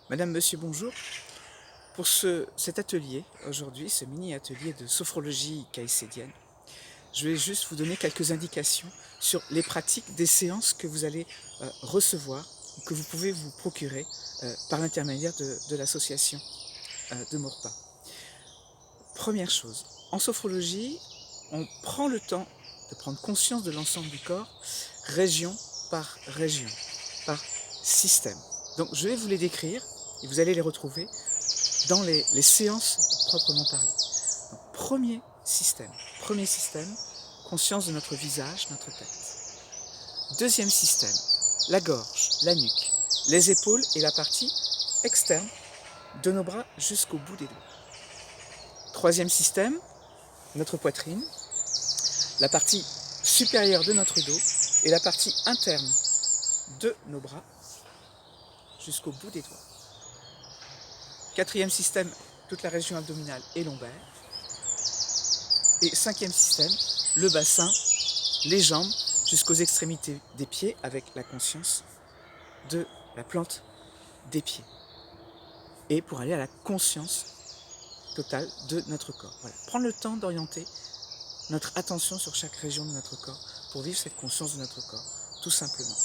Madame, monsieur, bonjour. Pour cet atelier, aujourd'hui, ce mini-atelier de sophrologie caïcédienne, je vais juste vous donner quelques indications sur les pratiques des séances que vous allez recevoir ou que vous pouvez vous procurer par l'intermédiaire de l'association de Maurepas. Première chose, en sophrologie, on prend le temps de prendre conscience de l'ensemble du corps, région, par système. Donc je vais vous les décrire et vous allez les retrouver dans les séances proprement parlées. Donc, premier système, conscience de notre visage, notre tête. Deuxième système, la gorge, la nuque, les épaules et la partie externe de nos bras jusqu'au bout des doigts. Troisième système, notre poitrine, la partie supérieure de notre dos et la partie interne de nos bras jusqu'au bout des doigts. Quatrième système, toute la région abdominale et lombaire. Et cinquième système, le bassin, les jambes jusqu'aux extrémités des pieds avec la conscience de la plante des pieds. Et pour aller à la conscience totale de notre corps. Voilà. Prendre le temps d'orienter notre attention sur chaque région de notre corps pour vivre cette conscience de notre corps, tout simplement.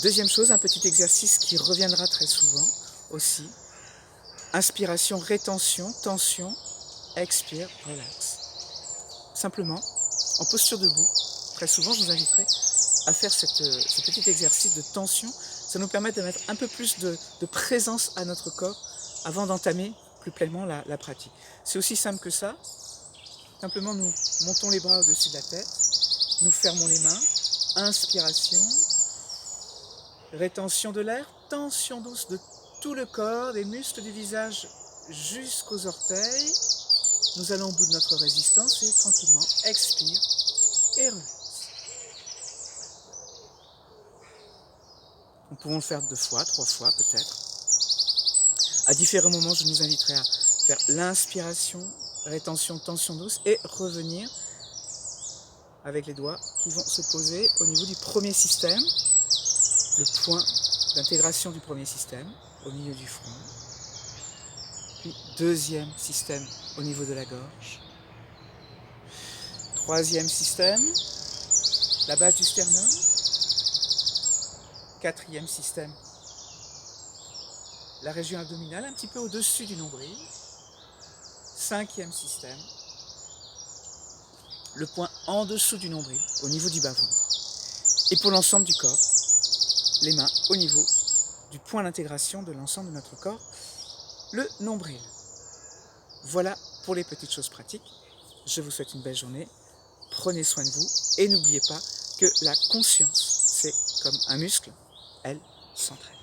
Deuxième chose, un petit exercice qui reviendra très souvent aussi. Inspiration, rétention, tension, expire, relax. Simplement, en posture debout, très souvent je vous inviterai à faire ce petit exercice de tension. Ça nous permet de mettre un peu plus de présence à notre corps avant d'entamer plus pleinement la pratique. C'est aussi simple que ça. Simplement, nous montons les bras au-dessus de la tête, nous fermons les mains, inspiration, rétention de l'air, tension douce de tout le corps, des muscles du visage jusqu'aux orteils. Nous allons au bout de notre résistance et tranquillement, expire et relax. Nous pouvons le faire 2 fois, 3 fois peut-être. À différents moments, je nous inviterai à faire l'inspiration, rétention, tension douce et revenir avec les doigts qui vont se poser au niveau du premier système, le point d'intégration du premier système au milieu du front. Puis deuxième système au niveau de la gorge. Troisième système, la base du sternum. Quatrième système, la région abdominale, un petit peu au-dessus du nombril. Cinquième système, le point en dessous du nombril, au niveau du bas-ventre. Et pour l'ensemble du corps, les mains au niveau du point d'intégration de l'ensemble de notre corps, le nombril. Voilà pour les petites choses pratiques. Je vous souhaite une belle journée. Prenez soin de vous et n'oubliez pas que la conscience, c'est comme un muscle, elle s'entraîne.